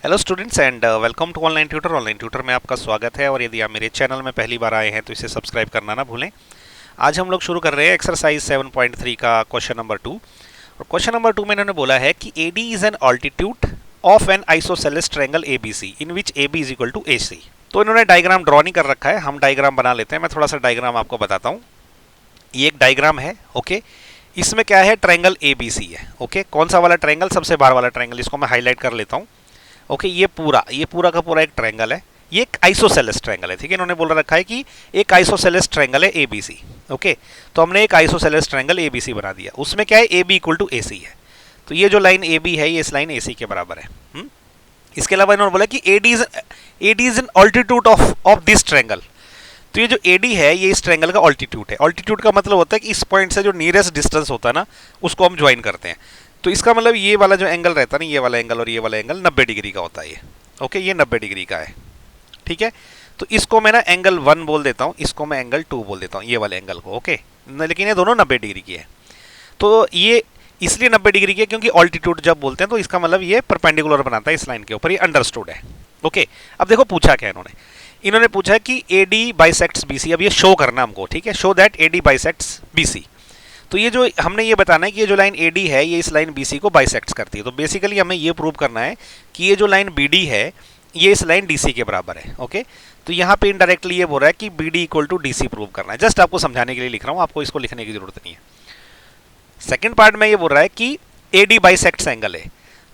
Hello students and welcome to online tutor. Online tutor में आपका स्वागत है और यदि आप मेरे चैनल में पहली बार आए हैं तो इसे सब्सक्राइब करना ना भूलें। आज हम लोग शुरू कर रहे हैं एक्सरसाइज 7.3 का क्वेश्चन नंबर 2। और क्वेश्चन नंबर 2 में इन्होंने बोला है कि AD is an altitude of an isosceles triangle ABC in which AB is equal to AC। तो इन्होंने डायग्राम ड्रॉ नहीं कर रखा है, हम डायग्राम बना लेते हैं। मैं थोड़ा सा डायग्राम आपको बताता हूँ। ये एक डायग्राम है, ओके। इसमें क्या है, ट्रायंगल ABC है, ओके। कौन सा वाला ट्रायंगल? सबसे बाहर वाला ट्रायंगल। इसको मैं हाईलाइट कर लेता हूँ, ओके। ये पूरा का पूरा एक ट्रायंगल है। ये एक आइसोसेलेस ट्रायंगल है, ठीक है। इन्होंने बोल रखा है कि एक आइसोसेलेस ट्रायंगल है ABC, ओके। तो हमने एक आइसोसेलेस ट्रायंगल ABC बना दिया। उसमें क्या है, AB इक्वल टू AC है। तो ये जो लाइन AB है, ये इस लाइन AC के बराबर है। इसके अलावा इन्होंने बोला कि AD is an altitude of this triangle. तो ये जो AD है, ये इस ट्रायंगल का ऑल्टीट्यूड है। ऑल्टीट्यूड का मतलब होता है कि इस पॉइंट से जो नियरेस्ट डिस्टेंस होता है ना, उसको हम ज्वाइन करते हैं। तो इसका मतलब ये वाला जो एंगल रहता है ना, ये वाला एंगल और ये वाला एंगल 90 डिग्री का होता है ये, ओके। ये 90 डिग्री का है, ठीक है। तो इसको मैं ना एंगल 1 बोल देता हूँ, इसको मैं एंगल 2 बोल देता हूँ, ये वाले एंगल को, ओके। लेकिन ये दोनों 90 डिग्री की है। तो ये इसलिए 90 डिग्री की है क्योंकि ऑल्टीट्यूड जब बोलते हैं तो इसका मतलब ये परपेंडिकुलर बनाता है इस लाइन के ऊपर, ये अंडरस्टूड है, ओके। अब देखो पूछा क्या इन्होंने पूछा कि AD बाइसेक्ट्स BC। अब ये शो करना हमको, ठीक है, show that AD bisects BC। तो ये जो हमने ये बताना है कि ये जो लाइन AD है, ये इस लाइन BC को बाइसेक्ट्स करती है। तो बेसिकली हमें ये प्रूव करना है कि ये जो लाइन BD है, ये इस लाइन DC के बराबर है, ओके। तो यहाँ पे इनडायरेक्टली ये बोल रहा है कि BD equal to DC prove करना है। जस्ट आपको समझाने के लिए लिख रहा हूँ, आपको इसको लिखने की जरूरत नहीं है। सेकेंड पार्ट में ये बोल रहा है कि AD बाइसेक्ट्स एंगल है।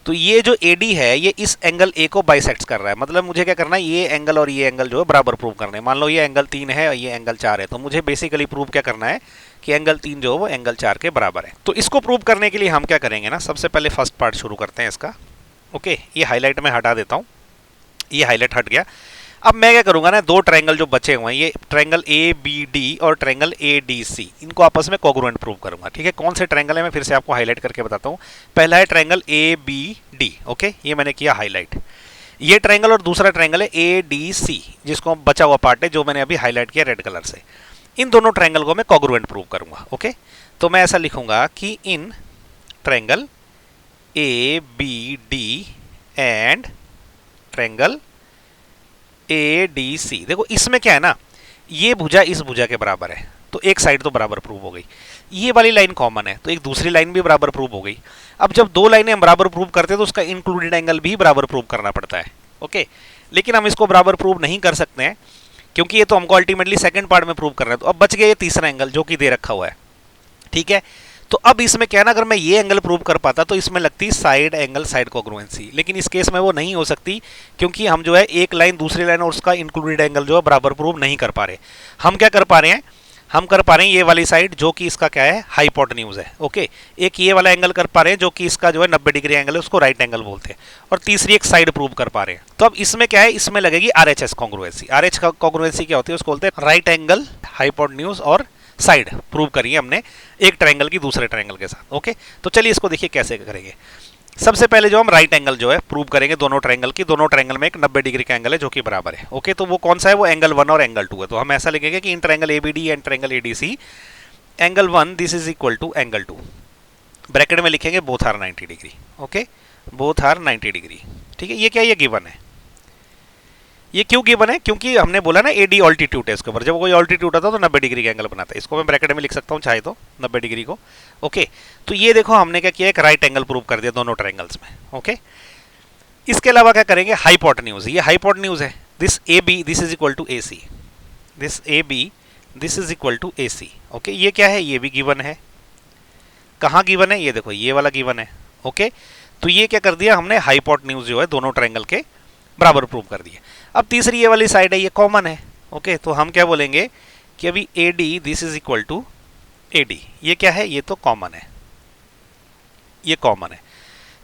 तो ये जो AD है, ये इस एंगल A को बाइसेक्ट्स कर रहा है। मतलब मुझे क्या करना है, ये एंगल और ये एंगल जो है बराबर प्रूव करना है। मान लो ये एंगल 3 है और ये एंगल 4 है, तो मुझे बेसिकली प्रूव क्या करना है कि एंगल 3 जो है वो एंगल 4 के बराबर है। तो इसको प्रूव करने के लिए हम क्या करेंगे ना, सबसे पहले फर्स्ट पार्ट शुरू करते हैं इसका, ओके। ये हाईलाइट में हटा देता हूँ, ये हाईलाइट हट गया। अब मैं क्या करूंगा ना, दो ट्रायंगल जो बचे हुए हैं, ये ट्रायंगल ABD और ट्रायंगल ADC, इनको आपस में कोग्रुएंट प्रूव करूंगा, ठीक है। कौन से ट्रायंगल है मैं फिर से आपको हाईलाइट करके बताता हूँ। पहला है ट्रायंगल ABD, ओके, ये मैंने किया हाईलाइट। ये ट्रायंगल और दूसरा ट्रायंगल है ADC, जिसको बचा हुआ पार्ट है जो मैंने अभी हाईलाइट किया रेड कलर से। इन दोनों ट्रायंगल को मैं कोग्रुएंट प्रूव करूंगा, ओके। तो मैं ऐसा लिखूंगा कि in triangle ABD and triangle ADC, देखो इसमें क्या है ना, ये भुजा इस भुजा के बराबर है, तो एक साइड तो बराबर प्रूव हो गई। ये वाली लाइन कॉमन है, तो एक दूसरी लाइन भी बराबर प्रूव हो गई। अब जब दो लाइनें हम बराबर प्रूव करते हैं तो उसका इंक्लूडेड एंगल भी बराबर प्रूव करना पड़ता है, ओके। लेकिन हम इसको बराबर प्रूव नहीं कर सकते हैं क्योंकि ये तो हमको अल्टीमेटली सेकंड पार्ट में प्रूव करना है। तो अब बच गया ये तीसरा एंगल जो कि दे रखा हुआ है, ठीक है। तो अब इसमें क्या ना, अगर मैं ये एंगल प्रूव कर पाता तो इसमें लगती साइड एंगल साइड कोग्रुएंसी, लेकिन इस केस में वो नहीं हो सकती क्योंकि हम जो है एक लाइन दूसरी लाइन और उसका इंक्लूडेड एंगल जो है बराबर प्रूव नहीं कर पा रहे। हम क्या कर पा रहे हैं, हम कर पा रहे हैं ये वाली साइड जो कि इसका क्या है, हाइपोटेन्यूज है, ओके। एक ये वाला एंगल कर पा रहे हैं जो कि इसका जो है 90 डिग्री एंगल है, उसको राइट एंगल बोलते हैं। और तीसरी एक साइड प्रूव कर पा रहे हैं। तो अब इसमें क्या है, इसमें लगेगी RHS कॉन्ग्रुएंसी। RH का कॉन्ग्रुएंसी क्या होती है, उसको बोलते हैं राइट एंगल, हाइपोटेन्यूज और साइड प्रूव करी है हमने एक ट्रायंगल की दूसरे ट्रायंगल के साथ, ओके। तो चलिए इसको देखिए कैसे करेंगे। सबसे पहले जो हम राइट एंगल जो है प्रूव करेंगे दोनों ट्रायंगल की। दोनों ट्रायंगल में एक 90 डिग्री का एंगल है जो कि बराबर है, ओके। तो वो कौन सा है, वो एंगल 1 और एंगल 2 है। तो हम ऐसा लिखेंगे कि in triangle ABD and triangle ADC, angle 1 this is equal to angle 2, bracket में लिखेंगे both are 90 degree, okay, both are 90 degree, ठीक है। ये क्या, ये गिवन है। ये क्यों गिवन है, क्योंकि हमने बोला ना AD ऑल्टीट्यूड है इसके ऊपर। जब कोई ऑल्टीट्यूड आता है तो 90 डिग्री का एंगल बनाता है। इसको मैं ब्रैकेट में लिख सकता हूँ चाहे तो 90 डिग्री को, ओके। तो ये देखो हमने क्या किया, एक राइट एंगल प्रूव कर दिया दोनों ट्रायंगल्स में, ओके। इसके अलावा क्या करेंगे, हाइपोटेन्यूज। ये हाइपोटेन्यूज है, this AB this is equal to AC, this AB this is equal to AC, okay. ये क्या है, ये भी गिवन है। कहाँ गिवन है, ये देखो ये वाला गिवन है, ओके। तो ये क्या कर दिया हमने, हाइपोटेन्यूज जो है दोनों ट्रायंगल के बराबर प्रूव कर दिए। अब तीसरी ये वाली साइड है, ये कॉमन है, ओके। तो हम क्या बोलेंगे कि अभी AD this is equal to AD, ये क्या है, ये तो कॉमन है, ये कॉमन है।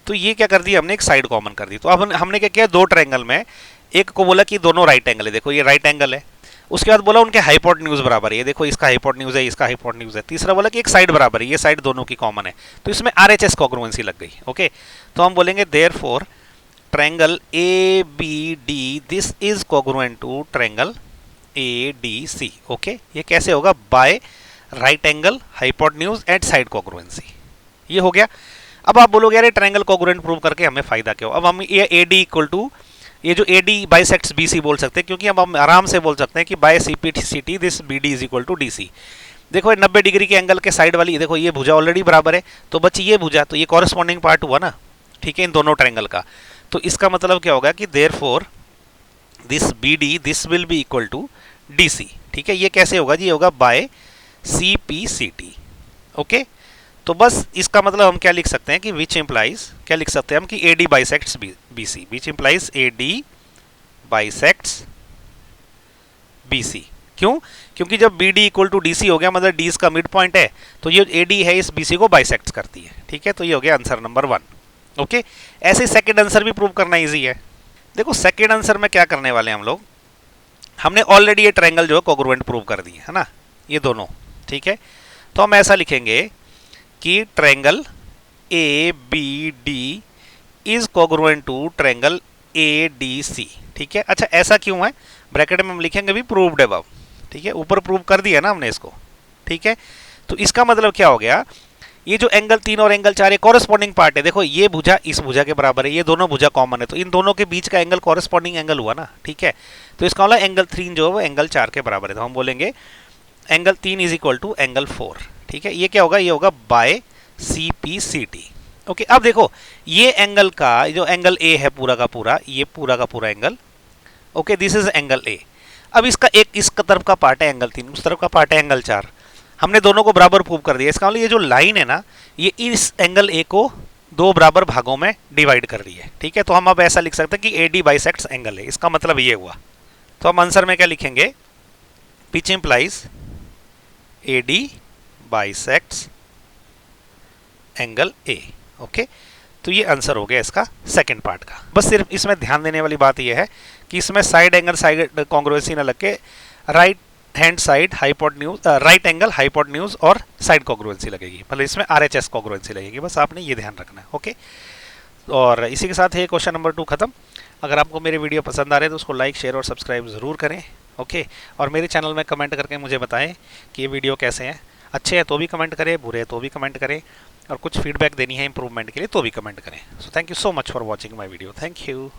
तो ये क्या कर दिया हमने, एक साइड कॉमन कर दी। तो अब हमने क्या किया, दो ट्रायंगल में एक को बोला कि दोनों राइट एंगल है, देखो ये राइट एंगल है। उसके बाद बोला उनके हाइपोटेन्यूज बराबर है, ये देखो इसका हाइपोटेन्यूज है, इसका हाइपोटेन्यूज है। तीसरा बोला कि एक साइड बराबर है, ये साइड दोनों की कॉमन है। तो इसमें RHS कॉन्ग्रुएंसी लग गई, ओके। तो हम बोलेंगे therefore triangle ABD this is congruent to triangle ADC, okay. ये कैसे होगा, by right angle, hypotenuse and side congruency. ये हो गया। अब आप बोलोगे यार ट्रायंगल कोंग्रुएंट प्रूव करके हमें फायदा क्या हो। अब हम ये AD इक्वल टू ये जो AD बाइसेक्ट्स BC बोल सकते हैं, क्योंकि अब हम आराम से बोल सकते हैं कि by CPCT this BD is equal to DC। देखो 90 डिग्री के एंगल के साइड वाली, देखो ये भुजा ऑलरेडी बराबर है, तो बची ये भुजा, तो ये कॉरेस्पॉन्डिंग पार्ट हुआ ना, ठीक है, इन दोनों ट्रायंगल का। तो इसका मतलब क्या होगा कि therefore this BD this will be equal to DC, ठीक है। ये कैसे होगा जी, ये होगा बाय CPCT, ओके। तो बस इसका मतलब हम क्या लिख सकते हैं कि विच इम्प्लाइज, क्या लिख सकते हैं हम कि AD bisects BC, which implies AD bisects BC। क्यों? क्योंकि जब BD इक्वल टू DC हो गया, मतलब D इसका मिड पॉइंट है, तो ये AD है इस BC को बाइसेक्ट करती है, ठीक है। तो ये हो गया आंसर नंबर 1, ओके। ऐसे सेकंड आंसर भी प्रूव करना इजी है। देखो सेकंड आंसर में क्या करने वाले हैं हम लोग, हमने ऑलरेडी ये ट्रायंगल जो है कोंग्रुएंट प्रूव कर दिए है ना, ये दोनों, ठीक है। तो हम ऐसा लिखेंगे कि triangle ABD is congruent to triangle ADC, ठीक है। अच्छा ऐसा क्यों है, ब्रैकेट में हम लिखेंगे भी प्रूव्ड अबव, ठीक है, ऊपर प्रूव कर दिया ना हमने इसको, ठीक है। तो इसका मतलब क्या हो गया, ये जो एंगल 3 और एंगल 4 ये कॉरेस्पॉन्डिंग पार्ट है। देखो ये भुजा इस भुजा के बराबर है, ये दोनों भुजा कॉमन है, तो इन दोनों के बीच का एंगल कॉरेस्पॉन्डिंग एंगल हुआ ना, ठीक है। तो इसका मतलब एंगल 3 जो है वो एंगल 4 के बराबर है, तो हम बोलेंगे angle 3 is equal to angle 4, ठीक है। ये क्या होगा, ये होगा बाय CPCT, ओके। अब देखो ये एंगल का जो एंगल A है पूरा का पूरा, ये पूरा का पूरा angle, okay, this is angle A। अब इसका एक इस तरफ का पार्ट है एंगल 3, उस तरफ का पार्ट है एंगल 4, हमने दोनों को बराबर प्रूव कर दिया। इसका मतलब ये जो लाइन है ना, ये इस एंगल A को दो बराबर भागों में डिवाइड कर रही है, ठीक है। तो हम अब ऐसा लिख सकते हैं कि AD बाइसेक्ट्स एंगल A, इसका मतलब ये हुआ। तो हम आंसर में क्या लिखेंगे, which implies AD bisects angle A, okay. तो ये आंसर हो गया इसका सेकंड पार्ट का। बस सिर्फ इसमें ध्यान देने वाली बात यह है कि इसमें साइड एंगल साइड कॉन्ग्रुएंसी ना लग के right hand side hypotenuse, right angle hypotenuse और साइड कॉन्ग्रुएंसी लगेगी, मतलब इसमें RHS कॉन्ग्रुएंसी लगेगी, बस आपने ये ध्यान रखना है, ओके। और इसी के साथ ये क्वेश्चन नंबर 2 खत्म। अगर आपको मेरे वीडियो पसंद आ रहे हैं तो उसको लाइक शेयर और सब्सक्राइब ज़रूर करें, ओके। और मेरे चैनल में कमेंट करके मुझे बताएं कि ये वीडियो कैसे हैं, अच्छे हैं तो भी कमेंट करें, बुरे हैं तो भी कमेंट करें, और कुछ फीडबैक देनी है इंप्रूवमेंट के लिए तो भी कमेंट करें। So thank you so much for watching my video, thank you.